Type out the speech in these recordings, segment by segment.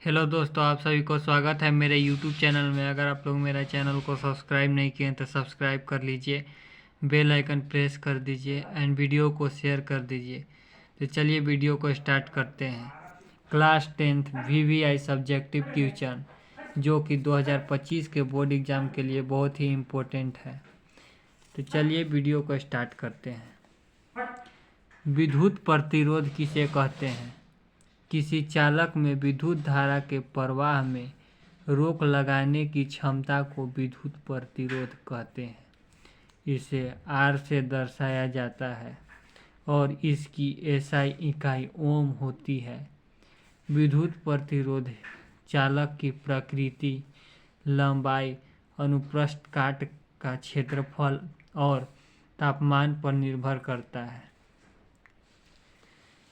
Hello दोस्तों, आप सभी को स्वागत है मेरे YouTube चैनल में। अगर आप लोग मेरा चैनल को सब्सक्राइब नहीं किए तो सब्सक्राइब कर लीजिए, बेल आइकन प्रेस कर दीजिए एंड वीडियो को शेयर कर दीजिए। तो चलिए वीडियो को स्टार्ट करते हैं। Class 10th VVI subjective question जो कि 2025 के बोर्ड एग्ज़ाम के लिए बहुत ही इम्पोर्टेंट है। तो चलिए वीडियो को स्टार्ट करते हैं। विद्युत प्रतिरोध किसे कहते हैं? किसी चालक में विद्युत धारा के प्रवाह में रोक लगाने की क्षमता को विद्युत प्रतिरोध कहते हैं। इसे R से दर्शाया जाता है और इसकी SI इकाई ओम होती है। विद्युत प्रतिरोध चालक की प्रकृति, लंबाई, अनुप्रस्थ काट का क्षेत्रफल और तापमान पर निर्भर करता है।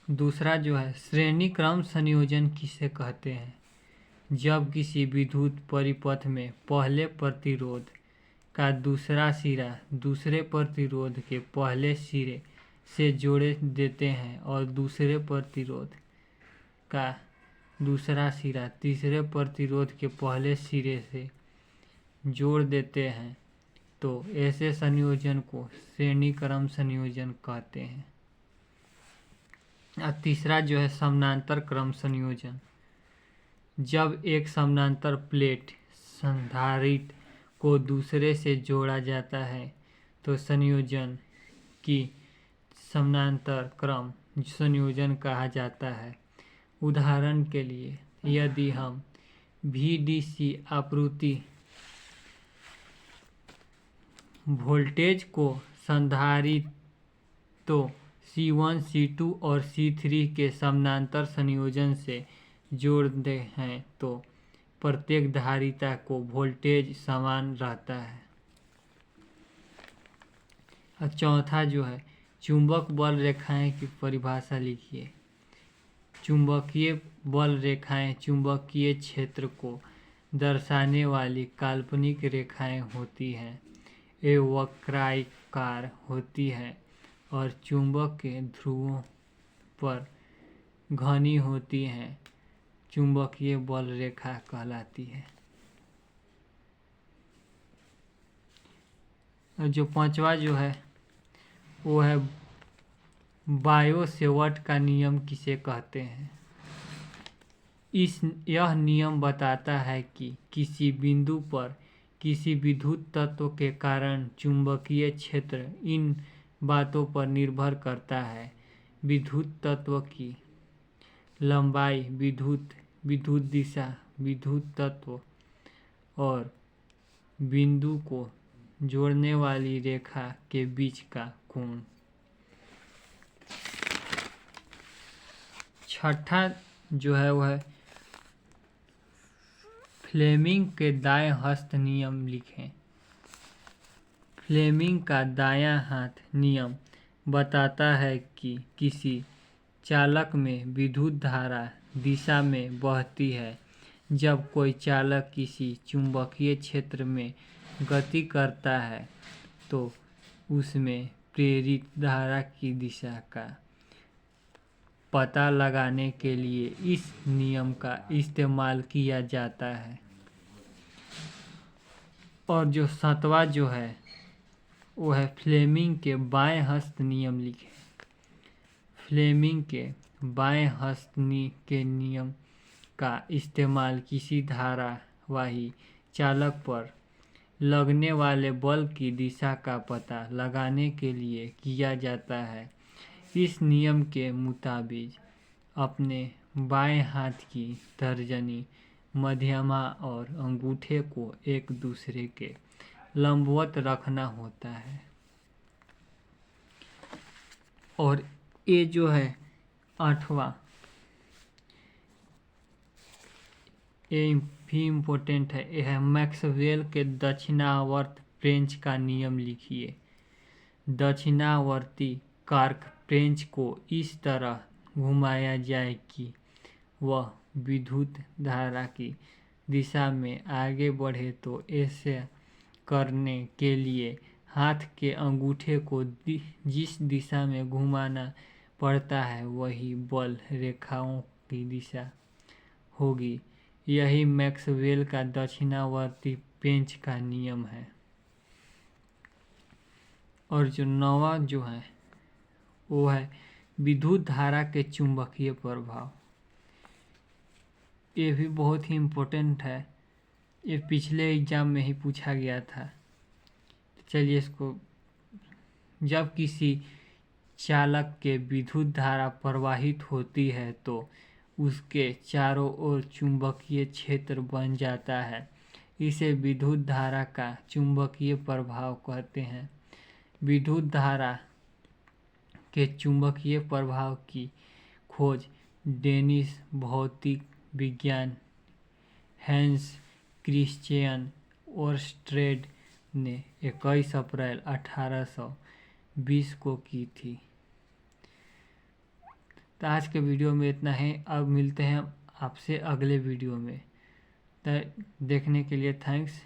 दूसरा जो है, श्रेणी क्रम संयोजन किसे कहते हैं? जब किसी विद्युत परिपथ में पहले प्रतिरोध का दूसरा सिरा दूसरे प्रतिरोध के पहले सिरे से जोड़े देते हैं और दूसरे प्रतिरोध का दूसरा सिरा तीसरे प्रतिरोध के पहले सिरे से जोड़ देते हैं, तो ऐसे संयोजन को श्रेणी क्रम संयोजन कहते हैं। और तीसरा जो है, समानांतर क्रम संयोजन। जब एक समानांतर प्लेट संधारित्र को दूसरे से जोड़ा जाता है तो संयोजन की समानांतर क्रम संयोजन कहा जाता है। उदाहरण के लिए, यदि हम VDC आपूर्ति वोल्टेज को संधारित्र तो C1, C2 और C3 के समानांतर संयोजन से जोड़ते हैं तो प्रत्येक धारिता को वोल्टेज समान रहता है। और चौथा जो है, चुंबक बल रेखाएं की परिभाषा लिखिए। चुंबकीय बल रेखाएं चुंबकीय क्षेत्र को दर्शाने वाली काल्पनिक रेखाएं होती हैं। ये वक्राकार होती हैं और चुंबक के ध्रुवों पर घनी होती हैं। चुंबकीय बल रेखा कहलाती है। और जो पांचवा जो है वो है, बायो-सेवर्ट का नियम किसे कहते हैं? यह नियम बताता है कि किसी बिंदु पर किसी विद्युत तत्व के कारण चुंबकीय क्षेत्र इन बातों पर निर्भर करता है: विद्युत तत्व की लंबाई, विद्युत दिशा, विद्युत तत्व और बिंदु को जोड़ने वाली रेखा के बीच का कोण। छठा जो है वह है, फ्लेमिंग के दाएं हस्त नियम लिखें। फ्लेमिंग का दायां हाथ नियम बताता है कि किसी चालक में विद्युत धारा दिशा में बहती है। जब कोई चालक किसी चुंबकीय क्षेत्र में गति करता है तो उसमें प्रेरित धारा की दिशा का पता लगाने के लिए इस नियम का इस्तेमाल किया जाता है। और जो सातवां जो है वो है, फ्लेमिंग के बाएं हस्त नियम लिखें। फ्लेमिंग के बाएं हस्त के नियम का इस्तेमाल किसी धारावाही चालक पर लगने वाले बल की दिशा का पता लगाने के लिए किया जाता है। इस नियम के मुताबिक अपने बाएं हाथ की तर्जनी, मध्यमा और अंगूठे को एक दूसरे के लंबवत रखना होता है। और ये जो है आठवां, ये भी इम्पोर्टेंट है, यह है मैक्सवेल के दक्षिणावर्त फ्रेंच का नियम लिखिए। दक्षिणावर्ती कार्क फ्रेंच को इस तरह घुमाया जाए कि वह विद्युत धारा की दिशा में आगे बढ़े, तो ऐसे करने के लिए हाथ के अंगूठे को जिस दिशा में घुमाना पड़ता है वही बल रेखाओं की दिशा होगी। यही मैक्सवेल का दक्षिणावर्ती पेंच का नियम है। और जो 9वां जो है वो है विद्युत धारा के चुंबकीय प्रभाव। ये भी बहुत ही इम्पोर्टेंट है, ये पिछले एग्जाम में ही पूछा गया था। चलिए इसको, जब किसी चालक के विद्युत धारा प्रवाहित होती है तो उसके चारों ओर चुंबकीय क्षेत्र बन जाता है। इसे विद्युत धारा का चुंबकीय प्रभाव कहते हैं। विद्युत धारा के चुंबकीय प्रभाव की खोज डेनिश भौतिक विज्ञान हैंस क्रिश्चियन ओरस्टेड ने 21 अप्रैल 1820 को की थी। तो आज के वीडियो में इतना ही। अब मिलते हैं आपसे अगले वीडियो में। देखने के लिए थैंक्स।